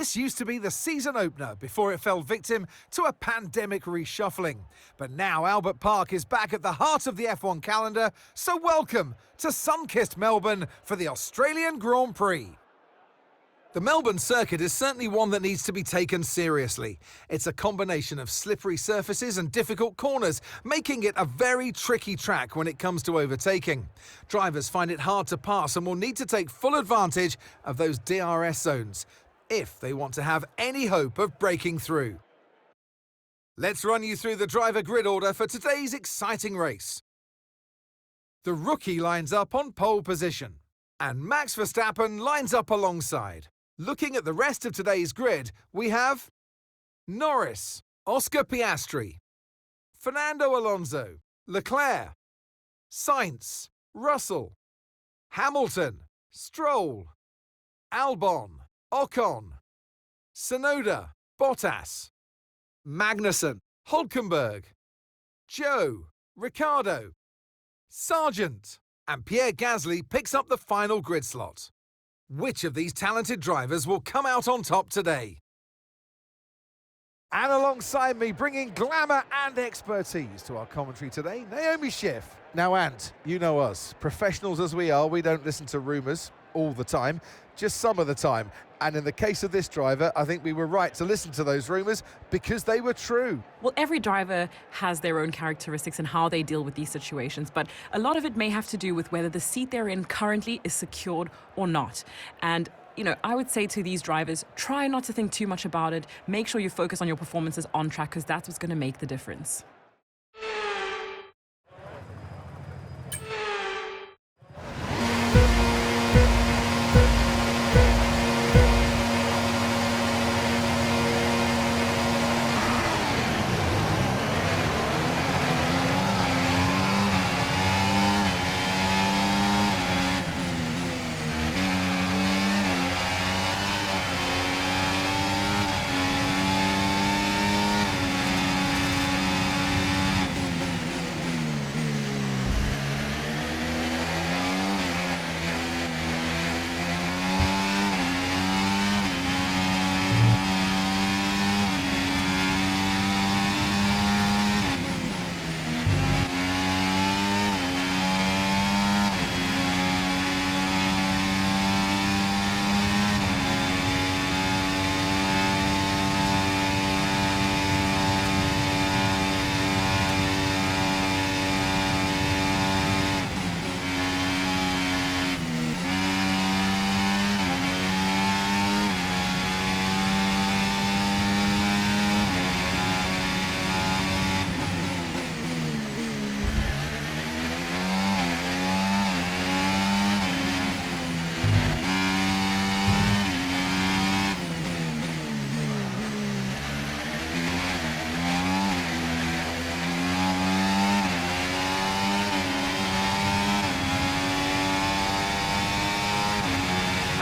This used to be the season opener before it fell victim to a pandemic reshuffling. But now Albert Park is back at the heart of the F1 calendar, so welcome to sun-kissed Melbourne for the Australian Grand Prix. The Melbourne circuit is certainly one that needs to be taken seriously. It's a combination of slippery surfaces and difficult corners, making it a very tricky track when it comes to overtaking. Drivers find it hard to pass and will need to take full advantage of those DRS zones if they want to have any hope of breaking through. Let's run you through the driver grid order for today's exciting race. The rookie lines up on pole position, and Max Verstappen lines up alongside. Looking at the rest of today's grid, we have Norris, Oscar Piastri, Fernando Alonso, Leclerc, Sainz, Russell, Hamilton, Stroll, Albon, Ocon, Tsunoda, Bottas, Magnussen, Hülkenberg, Joe, Ricciardo, Sargent, and Pierre Gasly picks up the final grid slot. Which of these talented drivers will come out on top today? And alongside me, bringing glamour and expertise to our commentary today, Naomi Schiff. Now, Ant, you know us. Professionals as we are, we don't listen to rumours all the time, just some of the time. And in the case of this driver, I think we were right to listen to those rumours because they were true. Well, every driver has their own characteristics and how they deal with these situations, but a lot of it may have to do with whether the seat they're in currently is secured or not. And I would say to these drivers, try not to think too much about it. Make sure you focus on your performances on track because that's what's going to make the difference.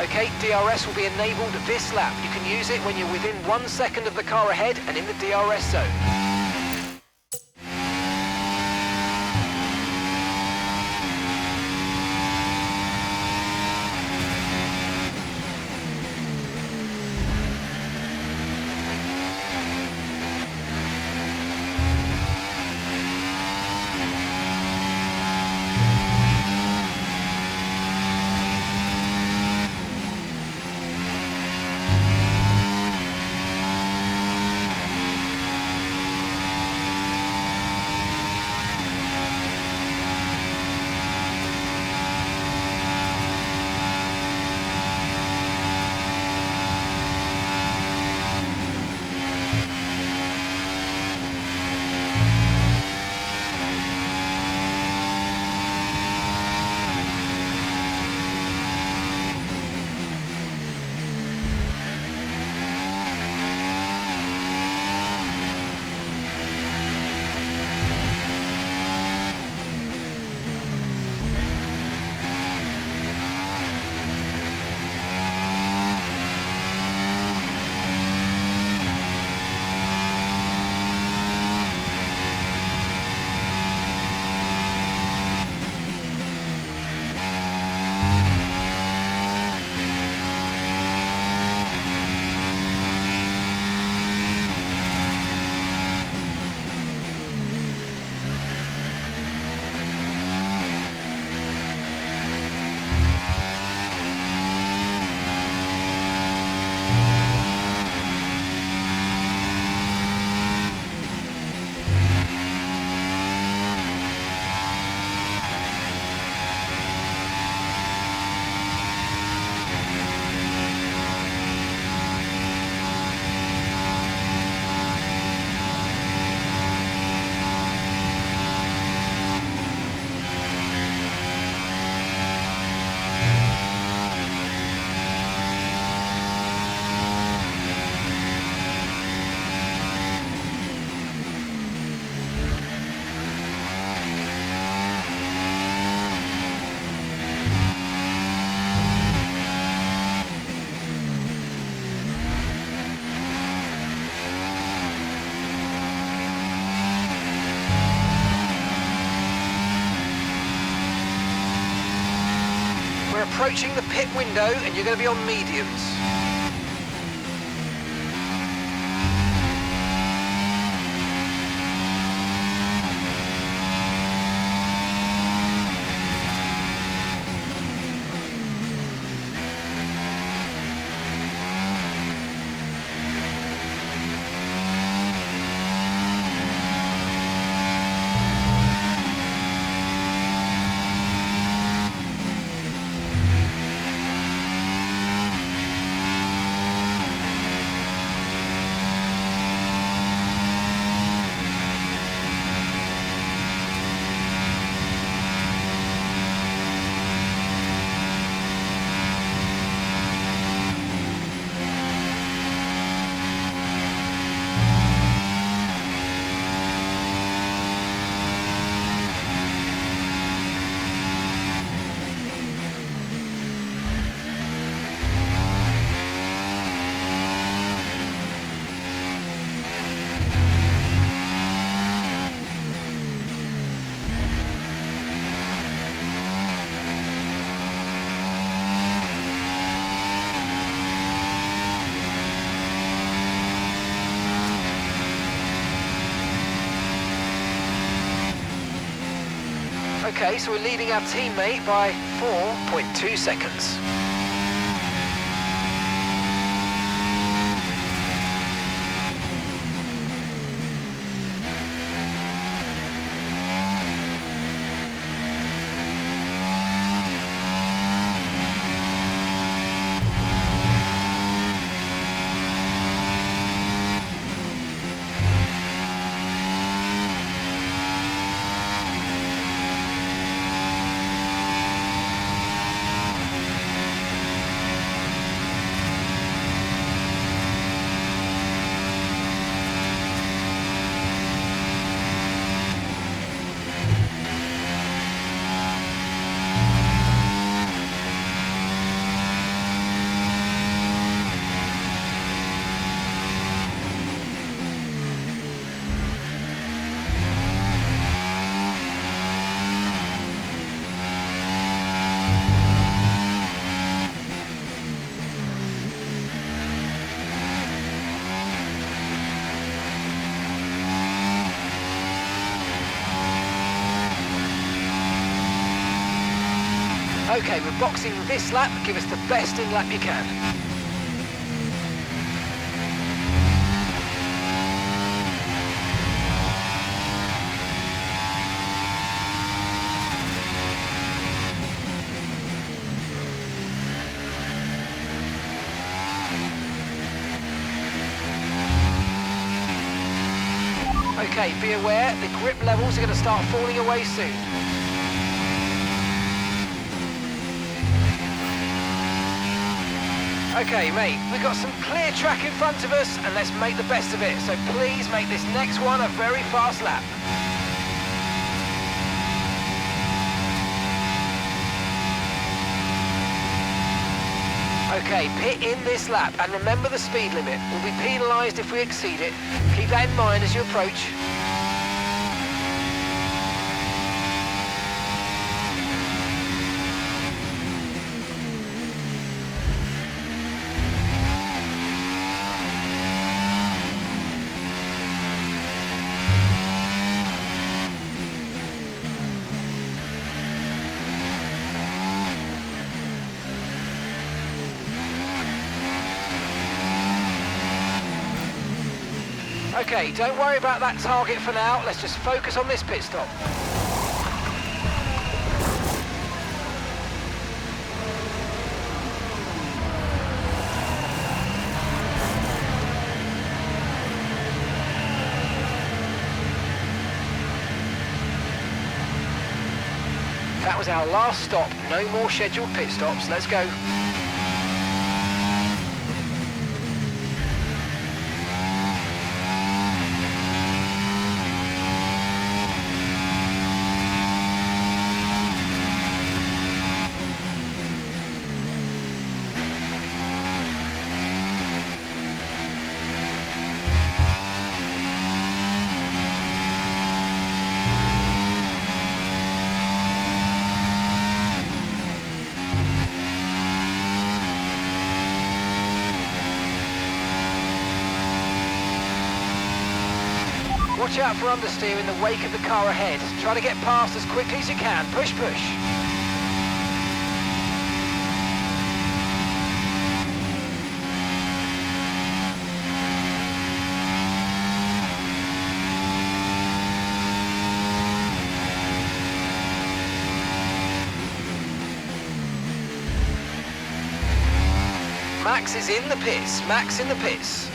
Okay, DRS will be enabled this lap. You can use it when you're within 1 second of the car ahead and in the DRS zone. approaching the pit window and you're going to be on mediums. Okay, so we're leading our teammate by 4.2 seconds. Okay, we're boxing this lap. Give us the best in lap you can. Okay, be aware, the grip levels are going to start falling away soon. Okay, mate, we've got some clear track in front of us, and let's make the best of it. So please make this next one a very fast lap. Okay, pit in this lap, and remember the speed limit. We'll be penalised if we exceed it. Keep that in mind as you approach. Okay, don't worry about that target for now. Let's just focus on this pit stop. That was our last stop. No more scheduled pit stops. Let's go. Watch out for understeer in the wake of the car ahead. Try to get past as quickly as you can. Push, push. Max is in the pits. Max in the pits.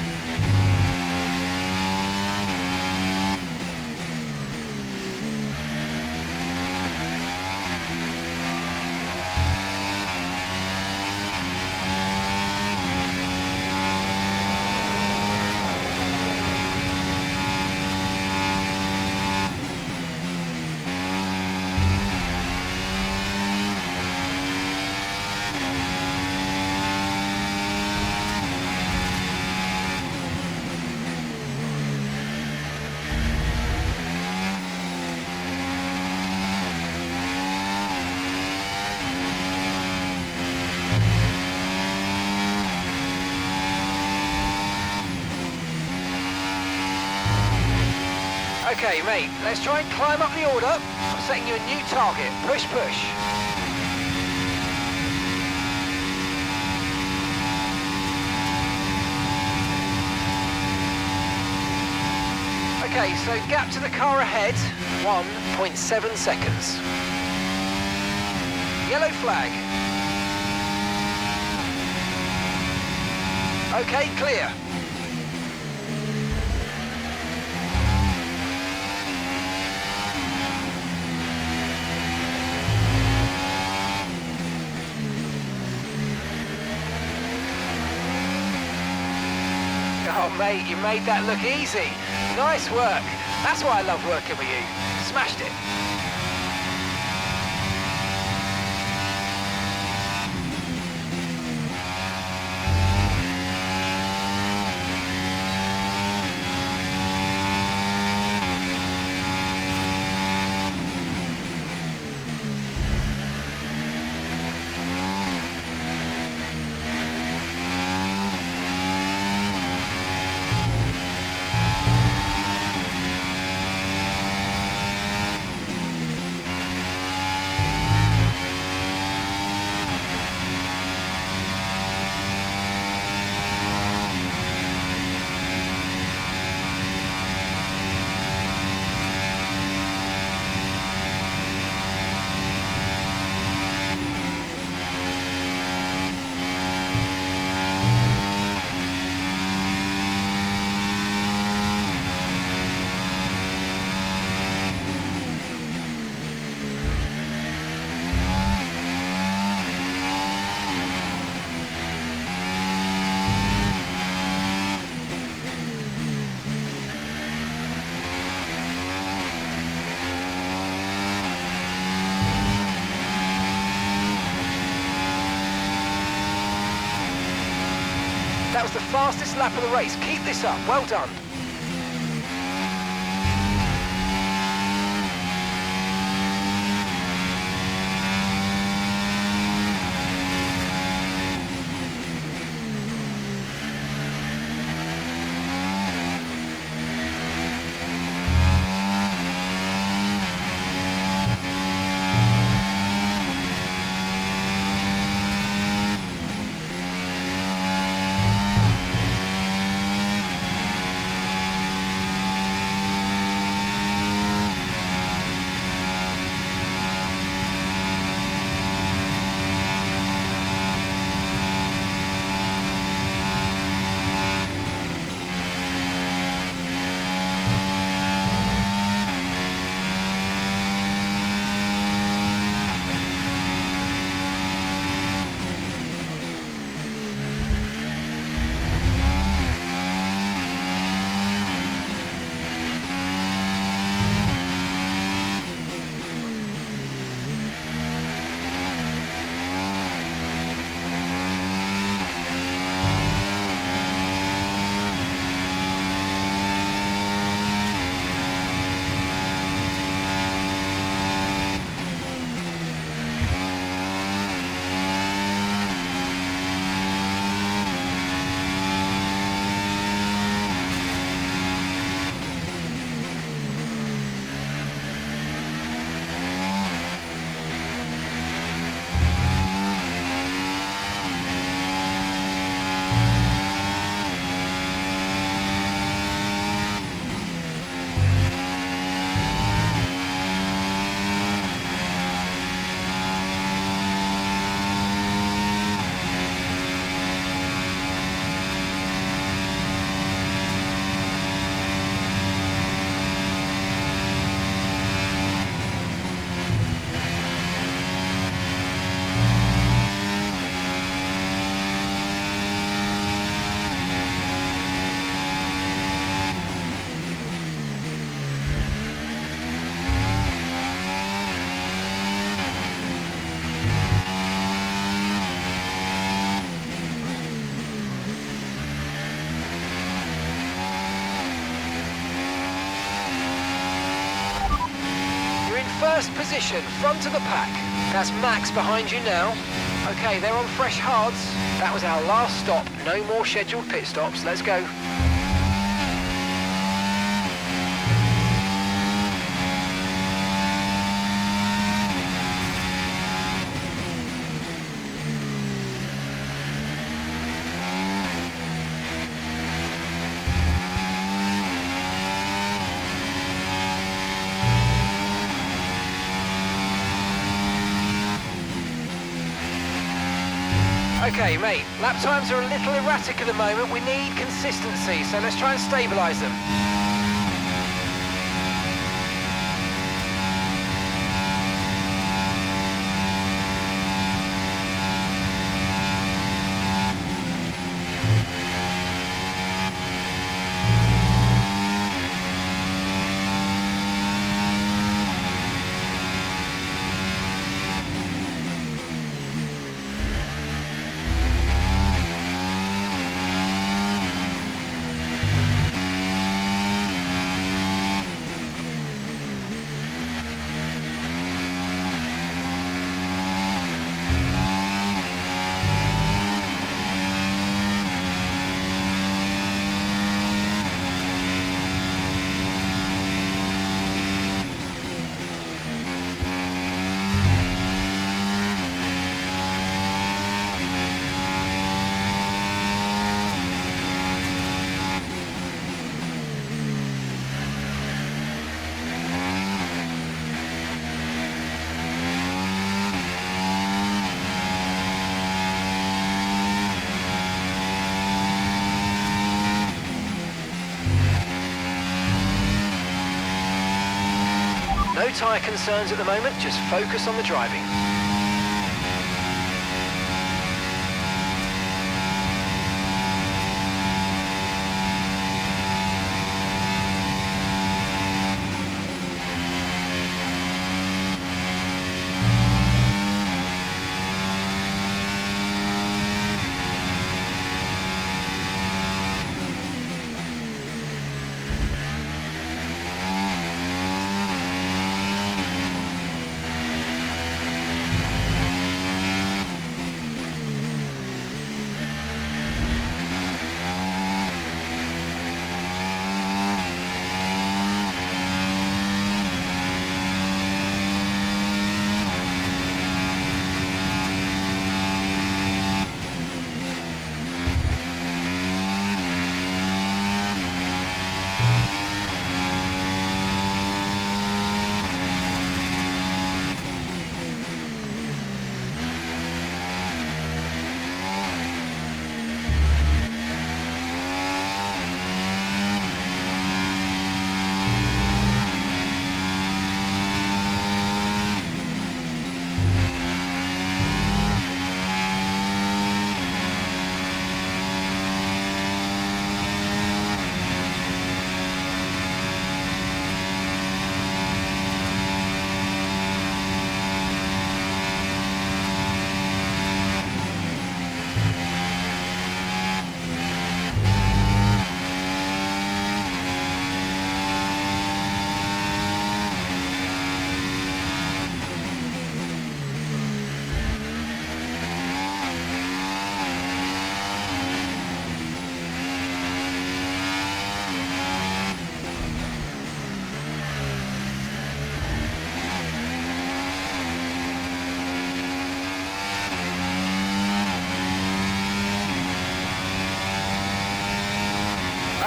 Okay, mate, let's try and climb up the order. I'm setting you a new target. Push, push. Okay, so gap to the car ahead, 1.7 seconds. Yellow flag. Okay, clear. Oh mate, you made that look easy. Nice work. That's why I love working with you. Smashed it. That was the fastest lap of the race. Keep this up. Well done. first position, front of the pack. That's Max behind you now. Okay, they're on fresh hards. That was our last stop. No more scheduled pit stops. Let's go. Okay, mate, lap times are a little erratic at the moment. We need consistency, so let's try and stabilise them. No tyre concerns at the moment, just focus on the driving.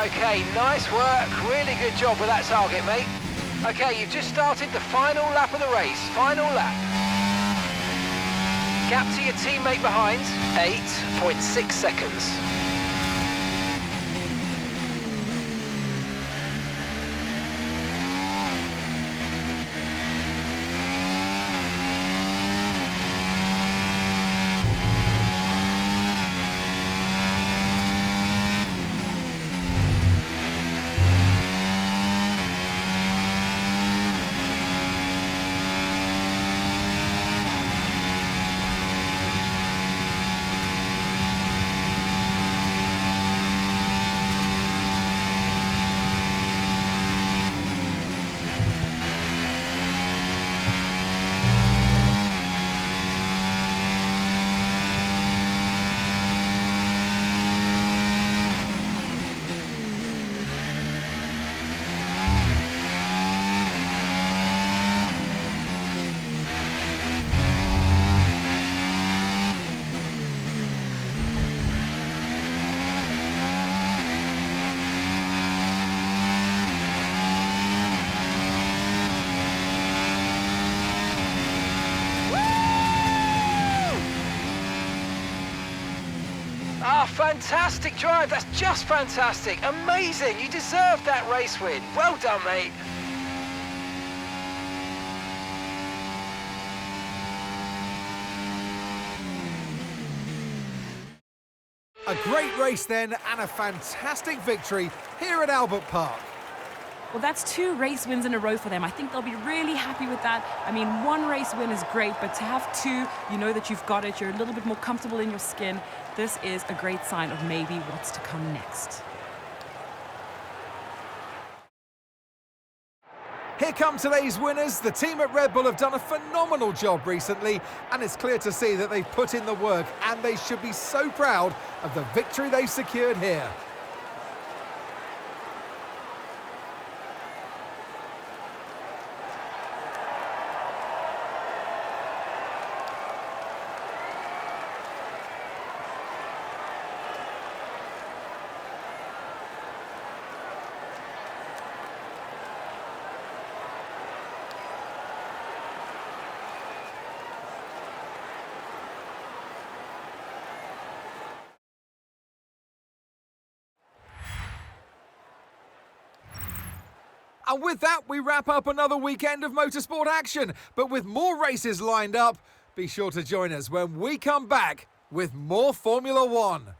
Okay, nice work. Really good job with that target, mate. Okay, you've just started the final lap of the race. Final lap. Gap to your teammate behind, 8.6 seconds. fantastic drive. That's just fantastic. Amazing. You deserved that race win. Well done, mate. A great race then, and a fantastic victory here at Albert Park. Well, that's 2 race wins in a row for them. I think they'll be really happy with that. I mean, 1 race win is great, but to have 2, you know that you've got it. You're a little bit more comfortable in your skin. This is a great sign of maybe what's to come next. Here come today's winners. The team at Red Bull have done a phenomenal job recently, and it's clear to see that they've put in the work, and they should be so proud of the victory they've secured here. And with that, we wrap up another weekend of motorsport action. But with more races lined up, be sure to join us when we come back with more Formula One.